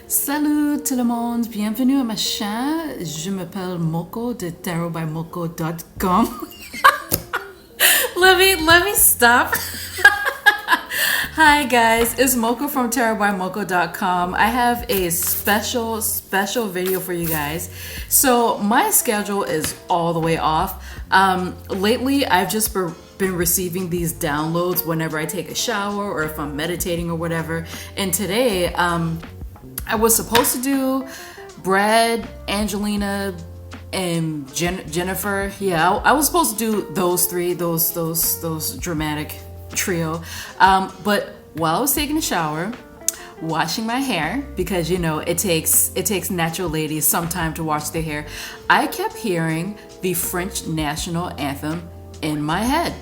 Salut tout le monde, bienvenue à ma chaîne. Je m'appelle Moko de tarotbymoko.com. let me stop. Hi guys, it's Moko from tarotbymoko.com. I have a special video for you guys. So my schedule is all the way off. Lately, I've just been receiving these downloads whenever I take a shower or if I'm meditating or whatever. And today, I was supposed to do Brad, Angelina, and Jennifer. Yeah, I was supposed to do those three, those dramatic trio. But while I was taking a shower, washing my hair, because you know it takes natural ladies some time to wash their hair, I kept hearing the French national anthem in my head.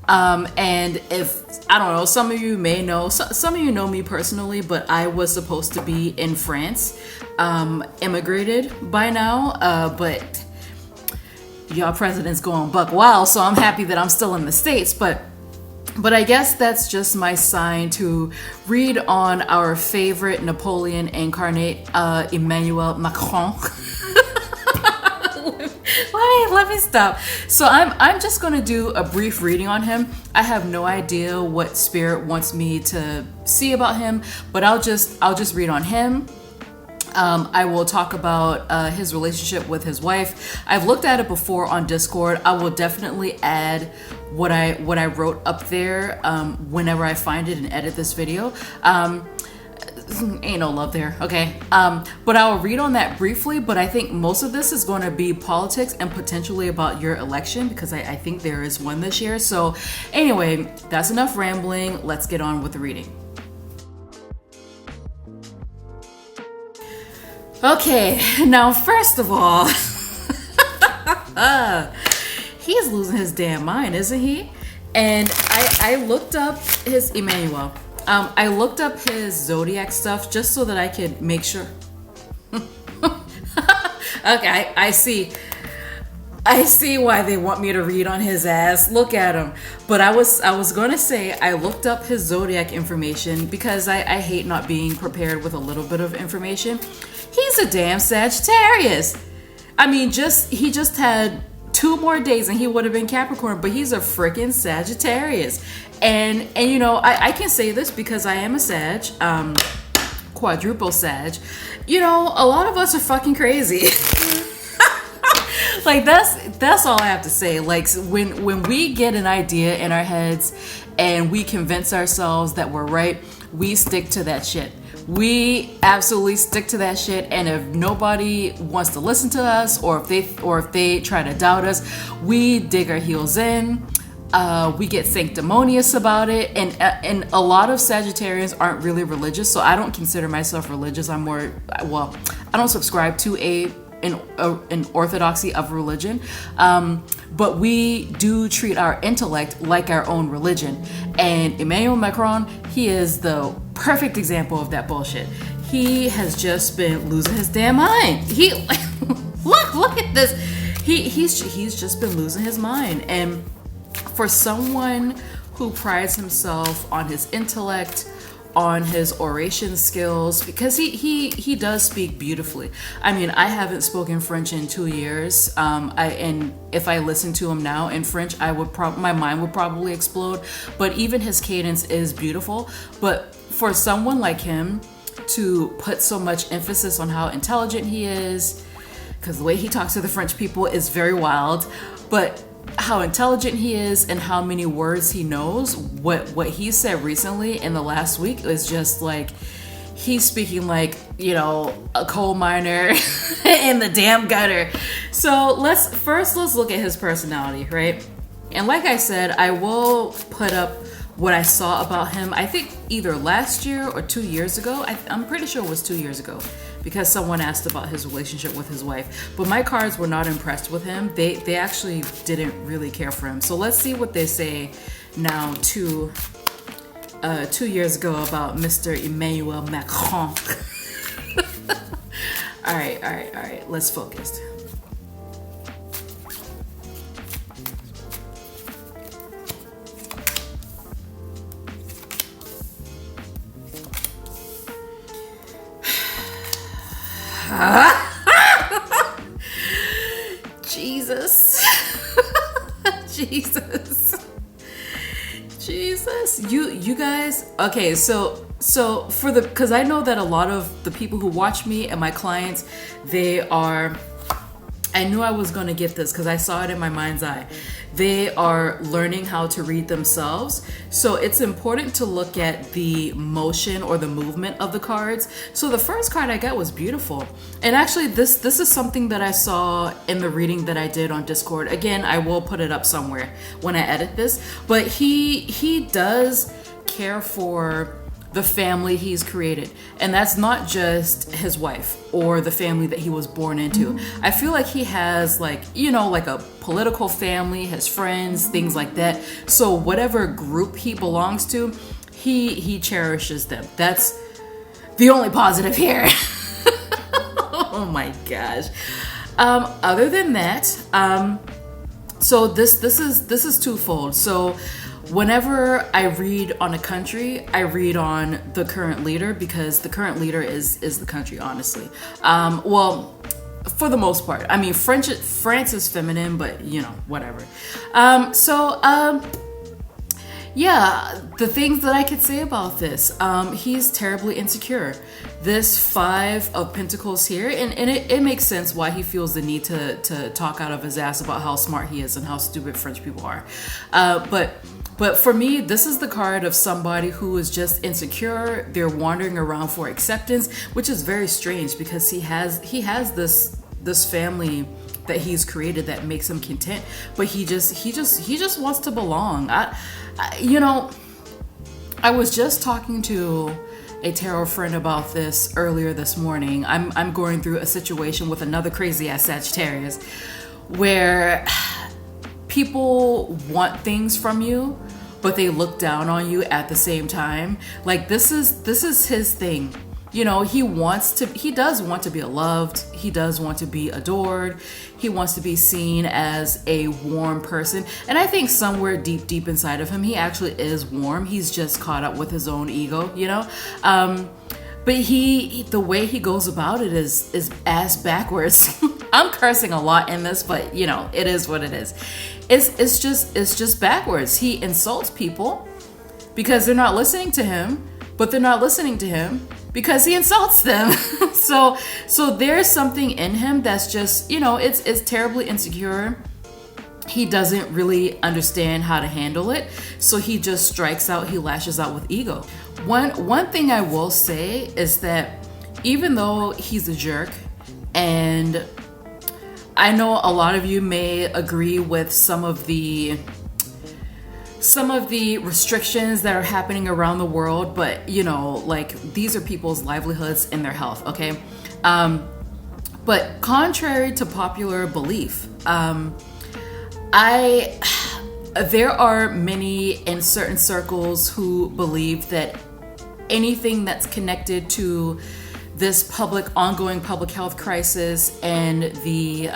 And if, I don't know, some of you may know, some of you know me personally, but I was supposed to be in France, immigrated by now, but y'all president's going buck wild, so I'm happy that I'm still in the States, but I guess that's just my sign to read on our favorite Napoleon incarnate, Emmanuel Macron. Let me stop. So I'm just gonna do a brief reading on him. I have no idea what spirit wants me to see about him, but I'll just read on him. I will talk about his relationship with his wife. I've looked at it before on Discord. I will definitely add what I wrote up there whenever I find it and edit this video. Ain't no love there, okay? But I will read on that briefly, but I think most of this is going to be politics and potentially about your election, because I think there is one this year. So anyway, that's enough rambling. Let's get on with the reading. Okay, now first of all, he's losing his damn mind, isn't he? And I looked up his Emmanuel. I looked up his zodiac stuff just so that I could make sure. Okay, I see why they want me to read on his ass. Look at him. But I was gonna say I looked up his zodiac information because I hate not being prepared with a little bit of information. He's a damn Sagittarius. I mean, he just had 2 more days and he would have been Capricorn, but he's a freaking Sagittarius. And you know, I can say this because I am a Sag, quadruple Sag. You know, a lot of us are fucking crazy. Like that's all I have to say. Like when we get an idea in our heads and we convince ourselves that we're right, we stick to that shit. We absolutely stick to that shit, and if nobody wants to listen to us, or if they try to doubt us, we dig our heels in. We get sanctimonious about it, and a lot of Sagittarians aren't really religious, so I don't consider myself religious. I'm more, well, I don't subscribe to an orthodoxy of religion, but we do treat our intellect like our own religion. And Emmanuel Macron, he is the perfect example of that bullshit. He has just been losing his damn mind. He look at this. He's just been losing his mind. And for someone who prides himself on his intellect, on his oration skills, because he does speak beautifully. I mean, I haven't spoken French in 2 years, and if I listen to him now in French, my mind would probably explode. But even his cadence is beautiful. But for someone like him to put so much emphasis on how intelligent he is, because the way he talks to the French people is very wild, but how intelligent he is and how many words he knows, what he said recently in the last week is just like, he's speaking like, you know, a coal miner in the damn gutter. So let's look at his personality, right? And like I said, I will put up what I saw about him, I think either last year or 2 years ago. I'm pretty sure it was 2 years ago, because someone asked about his relationship with his wife. But my cards were not impressed with him. They actually didn't really care for him. So let's see what they say now 2 years ago about Mr. Emmanuel Macron. All right, let's focus. Jesus. Jesus. You guys, okay, so for the, because I know that a lot of the people who watch me and my clients, I knew I was going to get this because I saw it in my mind's eye. They are learning how to read themselves. So it's important to look at the motion or the movement of the cards. So the first card I got was beautiful. And actually this is something that I saw in the reading that I did on Discord. Again, I will put it up somewhere when I edit this. But he does care for the family he's created, and that's not just his wife or the family that he was born into. I feel like he has, like, you know, like a political family, his friends, things like that. So whatever group he belongs to, he cherishes them. That's the only positive here. Oh my gosh. Other than that, so this is twofold. So whenever I read on a country, I read on the current leader, because the current leader is the country, honestly. Well, for the most part. I mean, France is feminine, but you know, whatever. Yeah, the things that I could say about this, he's terribly insecure. This Five of Pentacles here, and it makes sense why he feels the need to talk out of his ass about how smart he is and how stupid French people are. But for me, this is the card of somebody who is just insecure. They're wandering around for acceptance, which is very strange because he has this family that he's created that makes him content, but he just wants to belong. You know, I was just talking to a tarot friend about this earlier this morning. I'm going through a situation with another crazy ass Sagittarius where people want things from you, but they look down on you at the same time. Like, this is his thing. You know, he does want to be loved. He does want to be adored. He wants to be seen as a warm person. And I think somewhere deep inside of him, he actually is warm. He's just caught up with his own ego, you know? But the way he goes about it is ass backwards. I'm cursing a lot in this, but you know, it is what it is. It's just backwards. He insults people because they're not listening to him, but they're not listening to him because he insults them. So there's something in him that's just, you know, it's terribly insecure. He doesn't really understand how to handle it. So he just strikes out, he lashes out with ego. One thing I will say is that even though he's a jerk, and I know a lot of you may agree with some of the restrictions that are happening around the world, but you know, like, these are people's livelihoods and their health, okay? But contrary to popular belief, there are many in certain circles who believe that anything that's connected to this ongoing public health crisis and the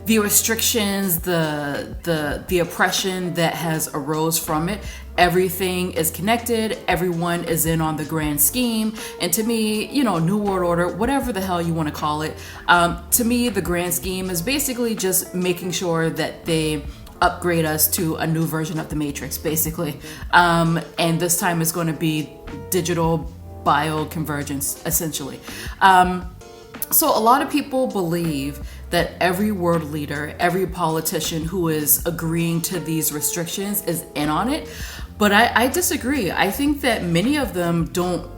restrictions, the oppression that has arose from it, everything is connected. Everyone is in on the grand scheme. And to me, you know, New World Order, whatever the hell you want to call it, to me, the grand scheme is basically just making sure that they upgrade us to a new version of the Matrix, basically. And this time it's going to be digital bioconvergence, essentially. So a lot of people believe that every world leader, every politician who is agreeing to these restrictions is in on it. But I disagree. I think that many of them don't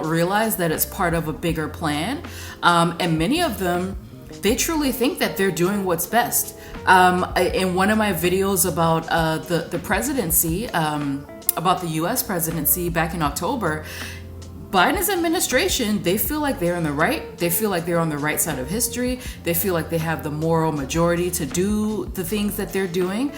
realize that it's part of a bigger plan. And many of them, they truly think that they're doing what's best. In one of my videos about the presidency, about the US presidency back in October, Biden's administration, they feel like they're in the right. They feel like they're on the right side of history. They feel like they have the moral majority to do the things that they're doing,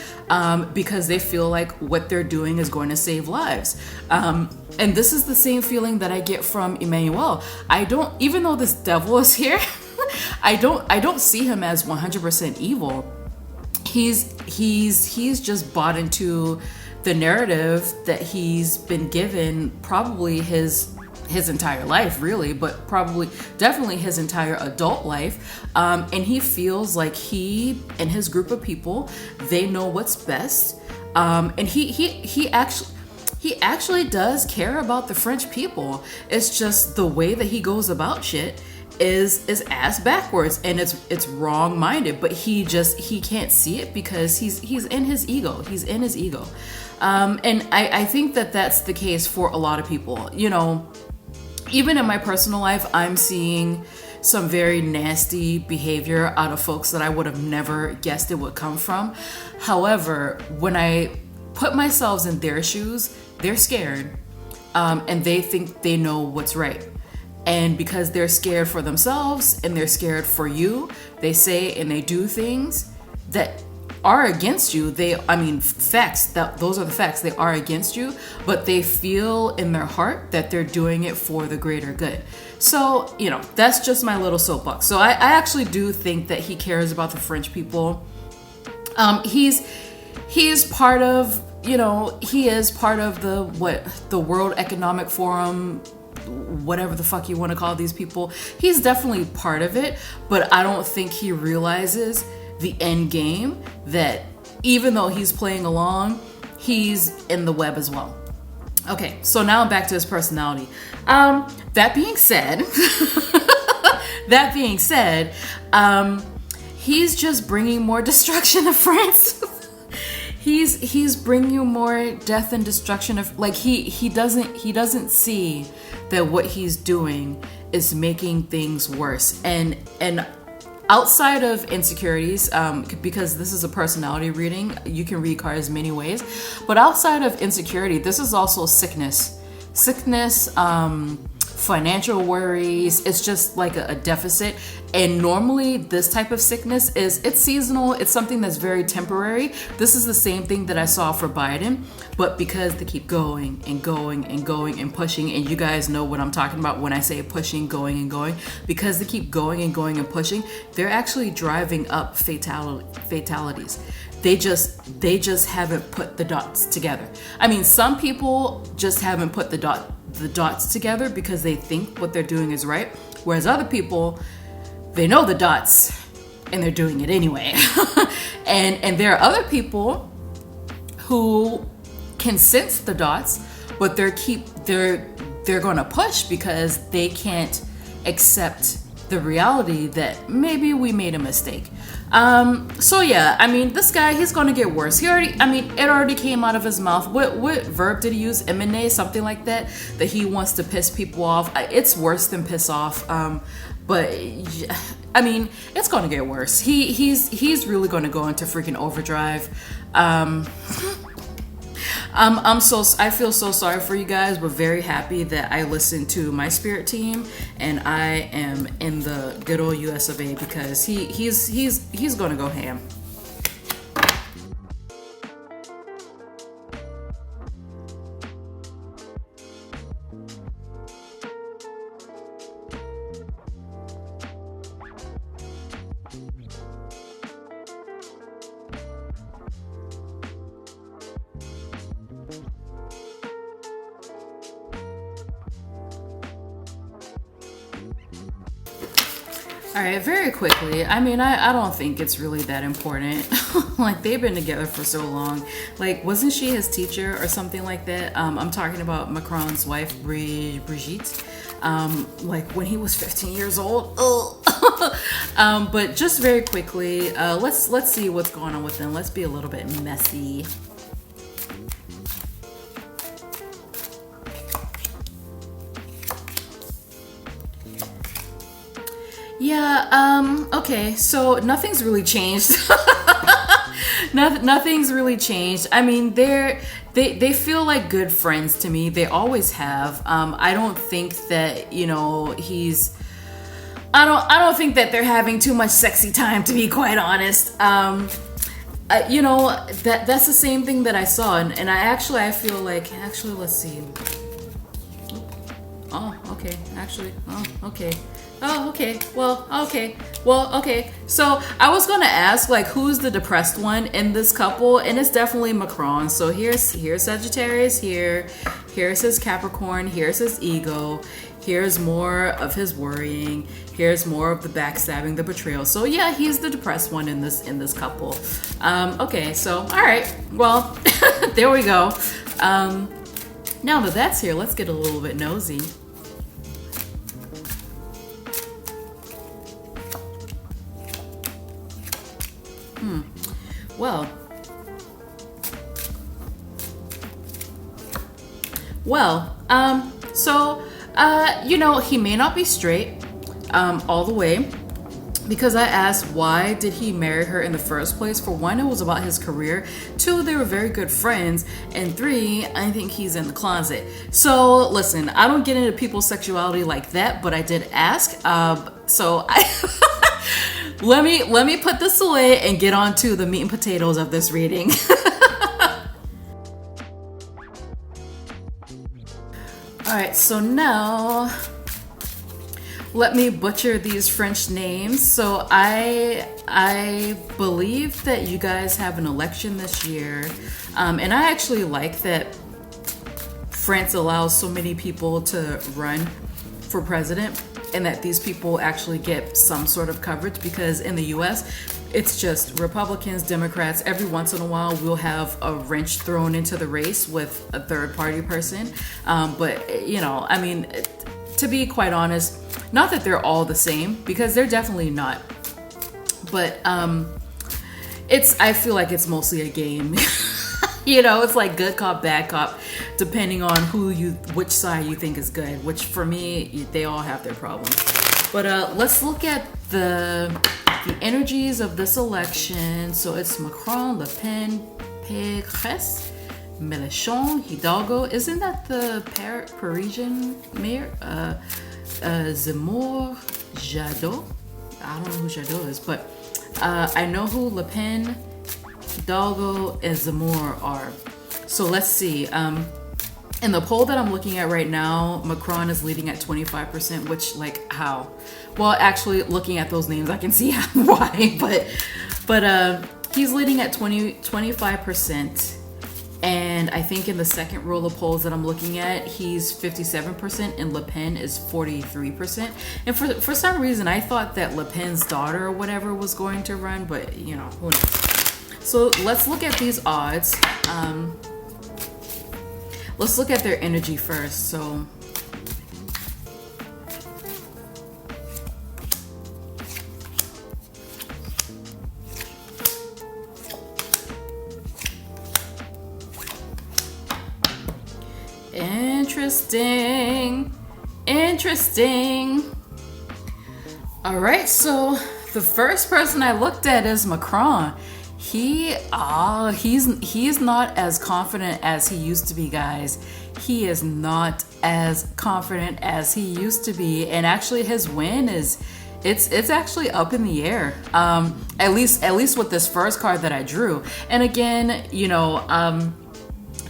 because they feel like what they're doing is going to save lives. And this is the same feeling that I get from Emmanuel. Even though this devil is here, I don't see him as 100% evil. He's just bought into the narrative that he's been given, probably his his entire life, really, but probably definitely his entire adult life. And he feels like he and his group of people, they know what's best. And he actually does care about the French people. It's just the way that he goes about shit is ass backwards, and it's wrong-minded, but he can't see it because he's in his ego. He's in his ego. And I think that that's the case for a lot of people. You know, even in my personal life, I'm seeing some very nasty behavior out of folks that I would have never guessed it would come from. However, when I put myself in their shoes, they're scared, and they think they know what's right. And because they're scared for themselves and they're scared for you, they say and they do things that are against you. Facts, those are the facts. They are against you, but they feel in their heart that they're doing it for the greater good. So, you know, that's just my little soapbox. So I actually do think that he cares about the French people. He's part of, you know, he is part of the World Economic Forum, whatever the fuck you want to call these people. He's definitely part of it, but I don't think he realizes the end game, that even though he's playing along, he's in the web as well. Okay, so now back to his personality. That being said, he's just bringing more destruction to France. He's bringing you more death and destruction of, like, he doesn't see that what he's doing is making things worse. And outside of insecurities, because this is a personality reading, you can read cards many ways, but outside of insecurity, this is also sickness, financial worries. It's just like a deficit. And normally this type of sickness it's seasonal. It's something that's very temporary. This is the same thing that I saw for Biden, but because they keep going and going and going and pushing, and you guys know what I'm talking about when I say pushing, going and going, because they keep going and going and pushing, they're actually driving up fatalities. They just haven't put the dots together. I mean, some people just haven't put the dots together because they think what they're doing is right, whereas other people, they know the dots and they're doing it anyway. and there are other people who can sense the dots, but they're going to push because they can't accept the reality that maybe we made a mistake. So yeah, I mean, this guy, he's gonna get worse. It already came out of his mouth. What verb did he use? Emanate, something like that he wants to piss people off. It's worse than piss off. But I mean, it's gonna get worse. He's really gonna go into freaking overdrive. I feel so sorry for you guys. We're very happy that I listened to my spirit team, and I am in the good old US of A, because he's gonna go ham. All right, very quickly. I mean, I don't think it's really that important. Like, they've been together for so long. Like, wasn't she his teacher or something like that? I'm talking about Macron's wife, Brigitte. Like, when he was 15 years old. But just very quickly, let's see what's going on with them. Let's be a little bit messy. Yeah, okay, so nothing's really changed. Nothing's really changed. I mean, they feel like good friends to me. They always have. I don't think that, you know, I don't think that they're having too much sexy time, to be quite honest. You know, that's the same thing that I saw, and I feel like, let's see. Oh, okay. Actually, oh, okay. Oh, okay. Well, okay. Well, okay. So I was gonna ask, like, who's the depressed one in this couple, and it's definitely Macron. So here's Sagittarius. Here's his Capricorn. Here's his ego. Here's more of his worrying. Here's more of the backstabbing, the betrayal. So yeah, he's the depressed one in this couple. Okay. So all right. Well, there we go. Now that that's here, let's get a little bit nosy. He may not be straight all the way, because I asked, why did he marry her in the first place? For one, it was about his career. Two, they were very good friends. And three, I think he's in the closet. So listen, I don't get into people's sexuality like that, but I did ask. Let me put this away and get on to the meat and potatoes of this reading. All right, so now let me butcher these French names. So I believe that you guys have an election this year, and I actually like that France allows so many people to run for president, and that these people actually get some sort of coverage, because in the US it's just Republicans, Democrats. Every once in a while we'll have a wrench thrown into the race with a third party person, but I mean, to be quite honest, not that they're all the same, because they're definitely not, but I feel like it's mostly a game. It's like good cop, bad cop, depending on which side you think is good, which for me, they all have their problems. But let's look at the energies of this election. So it's Macron, Le Pen, Pécresse, Mélenchon, Hidalgo. Isn't that the Parisian mayor? Zemmour, Jadot. I don't know who Jadot is, but I know who Le Pen, Hidalgo, and Zemmour are. So let's see. In the poll that I'm looking at right now, Macron is leading at 25%, which, like, how? Well, actually, looking at those names, I can see why, but he's leading at 25%. And I think in the second row of polls that I'm looking at, he's 57% and Le Pen is 43%. And for some reason, I thought that Le Pen's daughter or whatever was going to run, but who knows. So let's look at these odds. Let's look at their energy first. So Interesting. All right, so the first person I looked at is Macron. He's not as confident as he used to be, guys. He is not as confident as he used to be, and actually his win is it's actually up in the air. At least with this first card that I drew. And again,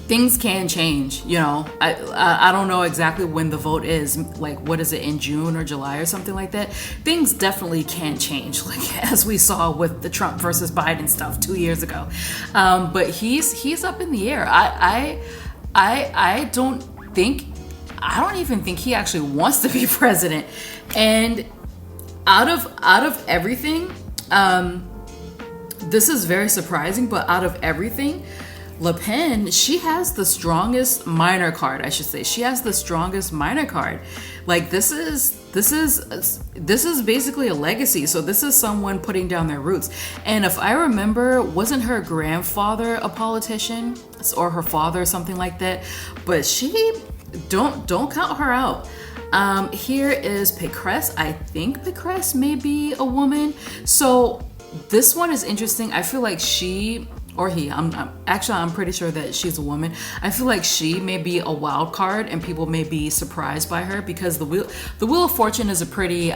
things can change. I don't know exactly when the vote is. Like, what is it, in June or July or something like that? Things definitely can change, like as we saw with the Trump versus Biden stuff 2 years ago. But he's up in the air. I don't even think he actually wants to be president. And out of everything, this is very surprising, but out of everything, Le Pen, she has the strongest minor card, I should say. She has the strongest minor card. Like, this is basically a legacy. So this is someone putting down their roots. And if I remember, wasn't her grandfather a politician, or her father, or something like that? But don't count her out. Here is Pécresse. I think Pécresse may be a woman. So this one is interesting. I feel like she, or he, I'm pretty sure that she's a woman. I feel like she may be a wild card, and people may be surprised by her, because the Wheel of Fortune is a pretty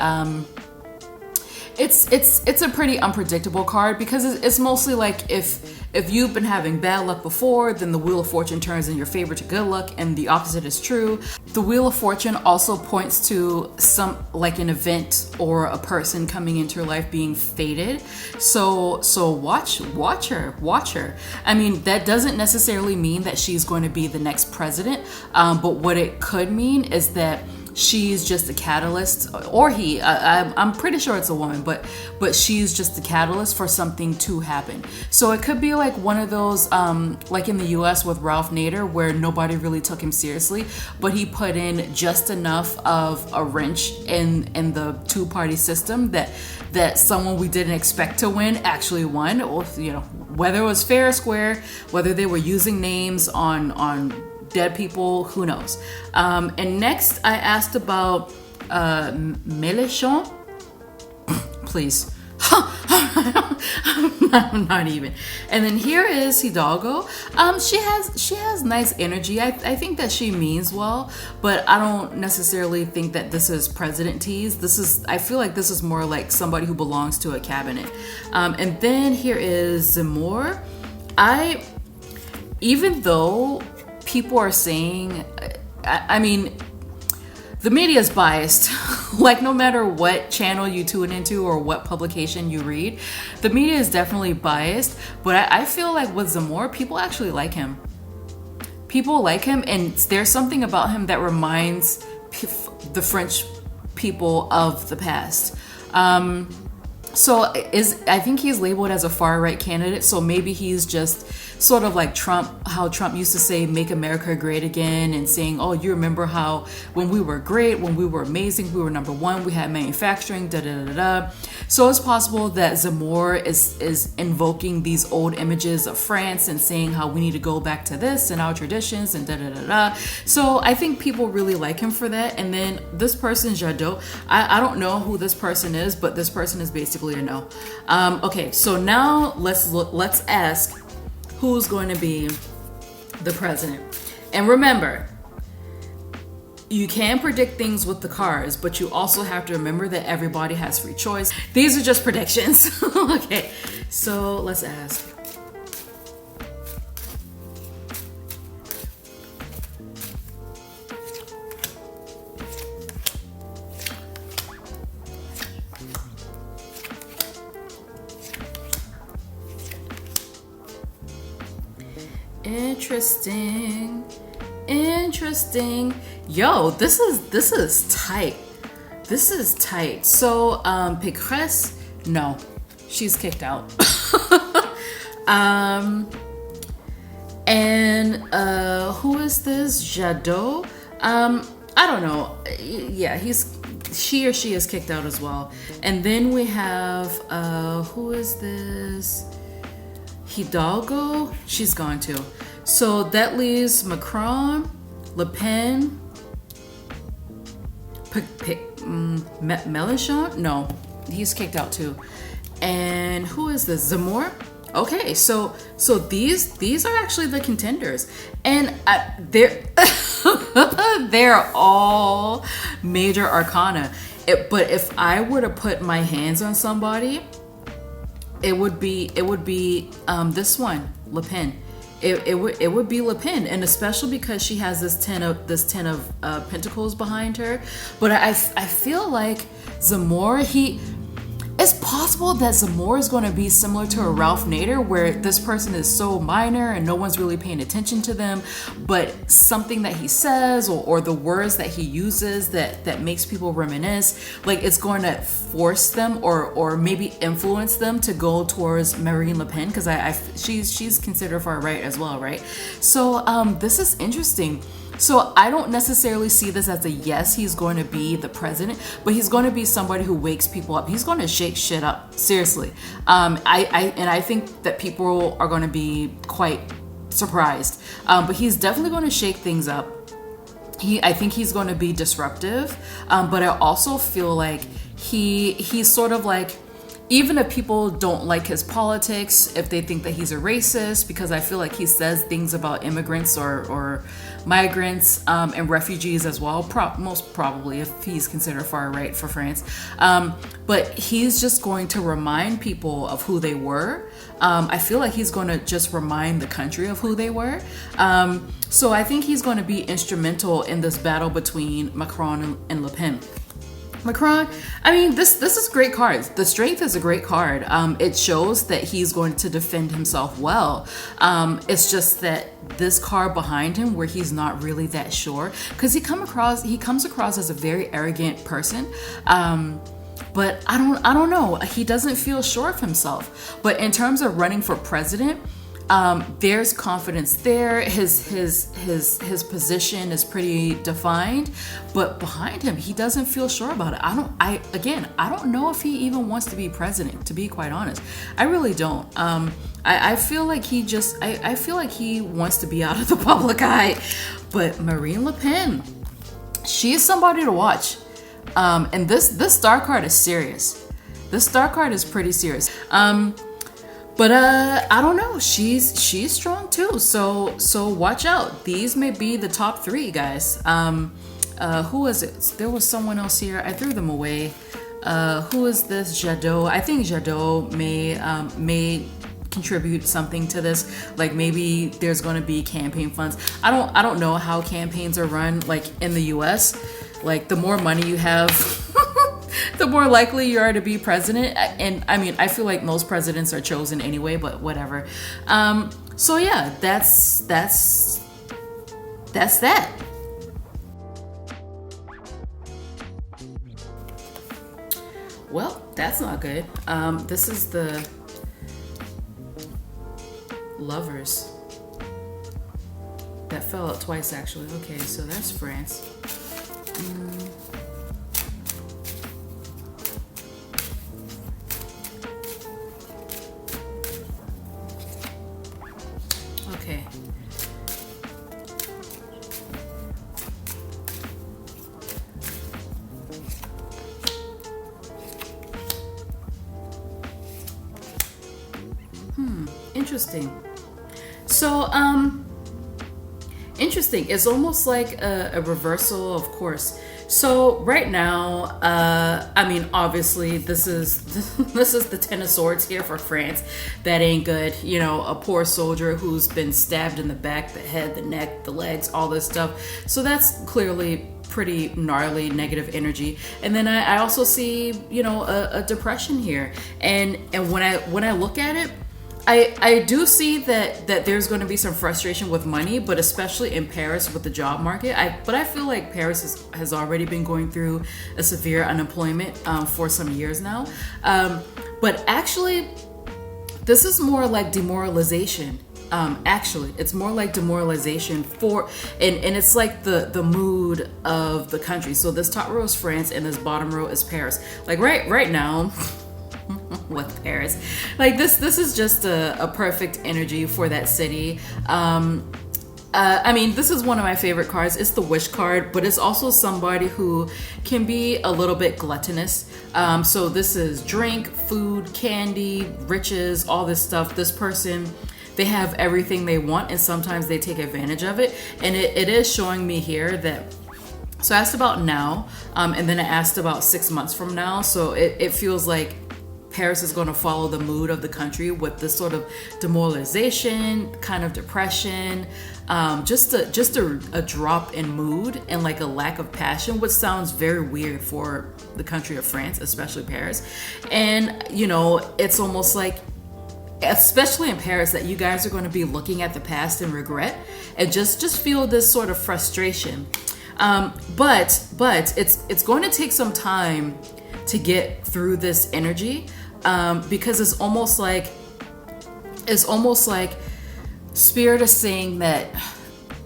It's a pretty unpredictable card because it's mostly like if you've been having bad luck before, then the Wheel of Fortune turns in your favor to good luck, and the opposite is true. The Wheel of Fortune also points to some like an event or a person coming into your life being fated. So watch her. I mean, that doesn't necessarily mean that she's going to be the next president, but what it could mean is that she's just a catalyst, or he, I'm pretty sure it's a woman, but she's just the catalyst for something to happen. So it could be like one of those, like in the US with Ralph Nader, where nobody really took him seriously, but he put in just enough of a wrench in the two-party system that someone we didn't expect to win actually won. Or, you know, whether it was fair or square, whether they were using names on dead people, who knows. And next I asked about Mélenchon. Please. I'm not even. And then here is Hidalgo. She has nice energy. I think that she means well, but I don't necessarily think that this is president tease. I feel like this is more like somebody who belongs to a cabinet. And then here is Zemmour. Even though people are saying, I mean, the media is biased. Like, no matter what channel you tune into or what publication you read, the media is definitely biased. But I feel like with Zemmour, people actually like him. People like him, and there's something about him that reminds the French people of the past. So I think he's labeled as a far-right candidate, so maybe he's just sort of like Trump, how Trump used to say, make America great again, and saying, oh, you remember how when we were great, when we were amazing, we were number one, we had manufacturing, da-da-da-da. So it's possible that Zemmour is invoking these old images of France and saying how we need to go back to this and our traditions and da-da-da-da. So I think people really like him for that. And then this person, Jadot, I don't know who this person is, but this person is basically a no. Okay, so now let's ask who's going to be the president. And remember, you can predict things with the cards, but you also have to remember that everybody has free choice. These are just predictions. Okay, so let's ask. Interesting. Yo, this is tight. So, Pécresse, no, she's kicked out. And who is this? Jadot? I don't know. Yeah, she is kicked out as well. And then we have who is this? Hidalgo, she's gone too. So that leaves Macron, Le Pen, Mélenchon? No, he's kicked out too. And who is this? Zemmour? Okay, so these are actually the contenders, and they're all major arcana. But if I were to put my hands on somebody, it would be this one, Le Pen. It would be Le Pen, and especially because she has this ten of pentacles behind her. But I feel like Zemmour, it's possible that Zemmour is going to be similar to a Ralph Nader, where this person is so minor and no one's really paying attention to them, but something that he says or the words that he uses that makes people reminisce, like it's going to force them or maybe influence them to go towards Marine Le Pen, because she's considered far right as well, right? So this is interesting. So I don't necessarily see this as a yes, he's going to be the president, but he's going to be somebody who wakes people up. He's going to shake shit up, seriously. I think that people are going to be quite surprised. But he's definitely going to shake things up. I think he's going to be disruptive, but I also feel like he's sort of like, even if people don't like his politics, if they think that he's a racist, because I feel like he says things about immigrants or migrants and refugees as well, most probably if he's considered far right for France. But he's just going to remind people of who they were. I feel like he's going to just remind the country of who they were. So I think he's going to be instrumental in this battle between Macron and Le Pen. Macron, I mean, this is great cards. The Strength is a great card. It shows that he's going to defend himself well. It's just that this card behind him, where he's not really that sure, because he comes across as a very arrogant person. But I don't know. He doesn't feel sure of himself. But in terms of running for president, there's confidence there. His position is pretty defined, but behind him, he doesn't feel sure about it. I don't know if he even wants to be president, to be quite honest. I really don't. I feel like I feel like he wants to be out of the public eye. But Marine Le Pen, she is somebody to watch. And this star card is serious. This star card is pretty serious. But I don't know. She's strong too. So watch out. These may be the top 3, guys. Who was it? There was someone else here. I threw them away. Who is this? Jadot. I think Jadot may contribute something to this. Like maybe there's going to be campaign funds. I don't know how campaigns are run like in the US. Like the more money you have, the more likely you are to be president. And I mean, I feel like most presidents are chosen anyway, but whatever. So yeah, that's that. Well, that's not good. This is the Lovers. That fell out twice, actually. Okay, so that's France. Okay. Interesting. So, interesting. It's almost like a reversal, of course. So right now, I mean, obviously, this is the Ten of Swords here for France. That ain't good. You know, a poor soldier who's been stabbed in the back, the head, the neck, the legs, all this stuff. So that's clearly pretty gnarly negative energy. And then I also see, you know, a depression here. And when I look at it, I do see that there's going to be some frustration with money, but especially in Paris with the job market. But I feel like Paris has already been going through a severe unemployment for some years now. But actually, this is more like demoralization. Actually, it's more like demoralization and it's like the mood of the country. So this top row is France and this bottom row is Paris. Like right now. With Paris, like this is just a perfect energy for that city. I mean, this is one of my favorite cards. It's the Wish card, but it's also somebody who can be a little bit gluttonous. So this is drink, food, candy, riches, all this stuff. This person, they have everything they want, and sometimes they take advantage of it. And it is showing me here that. So I asked about now, and then I asked about 6 months from now. So it feels like Paris is going to follow the mood of the country with this sort of demoralization, kind of depression, just a drop in mood and like a lack of passion, which sounds very weird for the country of France, especially Paris. And, you know, it's almost like, especially in Paris, that you guys are going to be looking at the past and regret and just feel this sort of frustration. But it's going to take some time to get through this energy, because it's almost like Spirit is saying that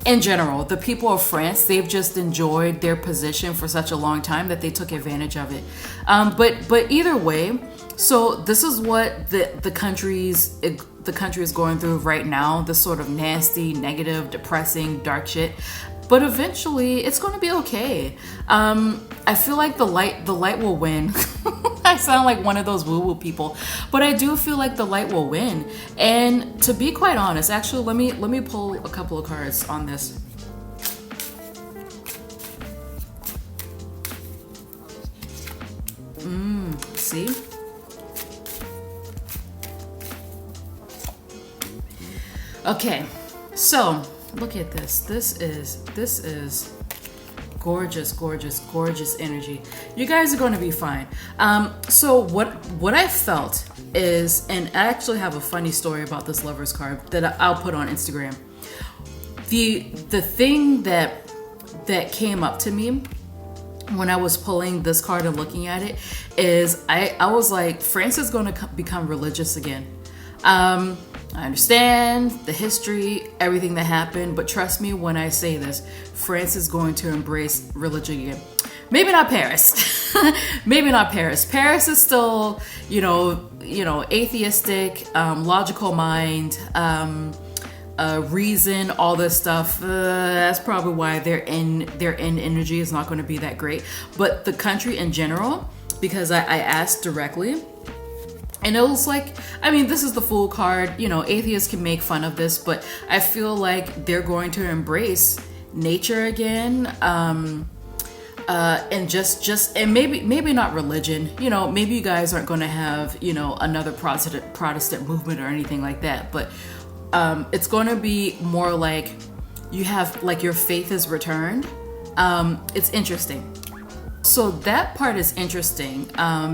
in general, the people of France, they've just enjoyed their position for such a long time that they took advantage of it. But either way, so this is what the country is going through right now, this sort of nasty, negative, depressing, dark shit. But eventually, it's going to be okay. I feel like the light will win. I sound like one of those woo-woo people, but I do feel like the light will win. And to be quite honest, actually, let me pull a couple of cards on this. See? Okay, so look at this. This is gorgeous, gorgeous, gorgeous energy. You guys are going to be fine. So what I felt is, and I actually have a funny story about this Lovers card that I'll put on Instagram. The thing that came up to me when I was pulling this card and looking at it is I was like, France is going to become religious again. I understand the history, everything that happened, but trust me when I say this, France is going to embrace religion again. Maybe not Paris. Maybe not Paris. Paris is still, atheistic, logical mind, reason, all this stuff. That's probably why their end energy is not going to be that great. But the country in general, because I asked directly, and it was like, I mean, this is the Fool card. Atheists can make fun of this, but I feel like they're going to embrace nature again, and just and maybe not religion. Maybe you guys aren't going to have another Protestant movement or anything like that, but it's going to be more like you have like your faith is returned. It's interesting. So that part is interesting,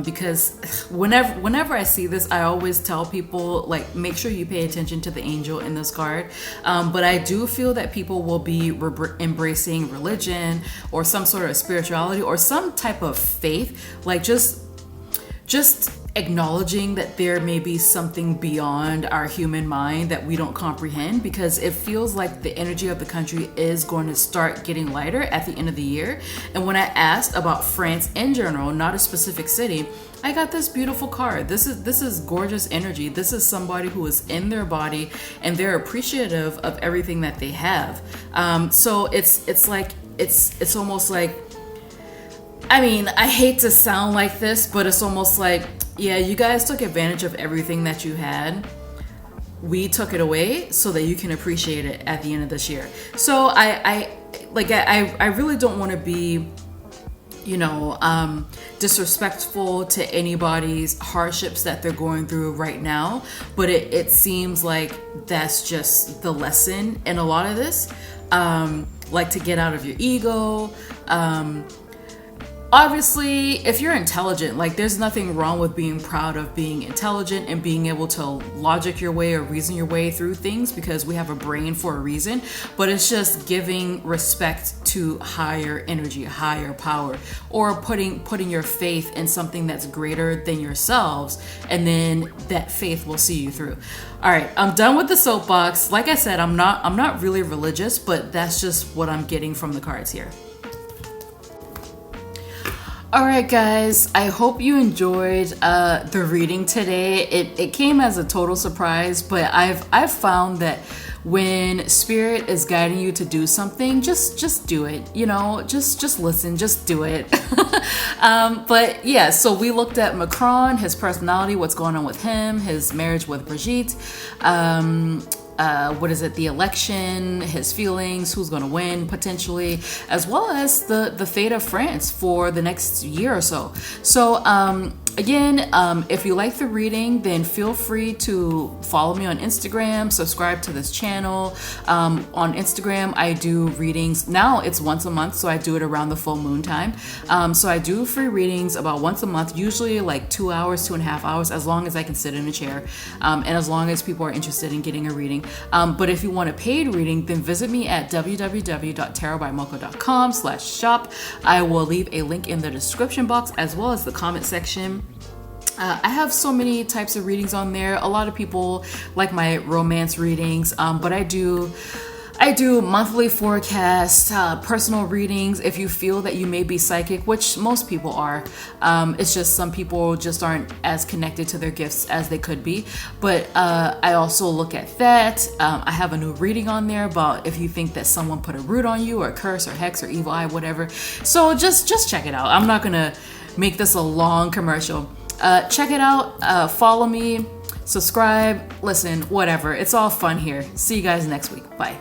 because whenever I see this, I always tell people, like, make sure you pay attention to the angel in this card. But I do feel that people will be embracing religion or some sort of spirituality or some type of faith, like just acknowledging that there may be something beyond our human mind that we don't comprehend, because it feels like the energy of the country is going to start getting lighter at the end of the year. And when I asked about France in general, not a specific city, I got this beautiful card. This is gorgeous energy. This is somebody who is in their body and they're appreciative of everything that they have. So it's almost like, I mean, I hate to sound like this, but it's almost like, yeah, you guys took advantage of everything that you had. We took it away so that you can appreciate it at the end of this year. So I really don't want to be, disrespectful to anybody's hardships that they're going through right now. But it seems like that's just the lesson in a lot of this. Like to get out of your ego. Obviously, if you're intelligent, like there's nothing wrong with being proud of being intelligent and being able to logic your way or reason your way through things, because we have a brain for a reason. But it's just giving respect to higher energy, higher power, or putting your faith in something that's greater than yourselves, and then that faith will see you through. All right, I'm done with the soapbox. Like I said, I'm not really religious, but that's just what I'm getting from the cards here. All right, guys, I hope you enjoyed the reading today. It came as a total surprise, but I've found that when spirit is guiding you to do something, just do it. Just listen, just do it. But yeah, so we looked at Macron, his personality, what's going on with him, his marriage with Brigitte. The election, his feelings, who's going to win potentially, as well as the fate of France for the next year or so. So again, if you like the reading, then feel free to follow me on Instagram, subscribe to this channel. On Instagram, I do readings. Now it's once a month, so I do it around the full moon time. So I do free readings about once a month, usually like 2 hours, 2.5 hours, as long as I can sit in a chair, and as long as people are interested in getting a reading. But if you want a paid reading, then visit me at www.tarotbymoko.com/shop. I will leave a link in the description box as well as the comment section. I have so many types of readings on there. A lot of people like my romance readings, but I do monthly forecasts, personal readings. If you feel that you may be psychic, which most people are, it's just some people just aren't as connected to their gifts as they could be. But I also look at that. I have a new reading on there about if you think that someone put a root on you, or a curse, or hex, or evil eye, whatever. So just check it out. I'm not gonna make this a long commercial. Check it out. Follow me. Subscribe. Listen, whatever. It's all fun here. See you guys next week. Bye.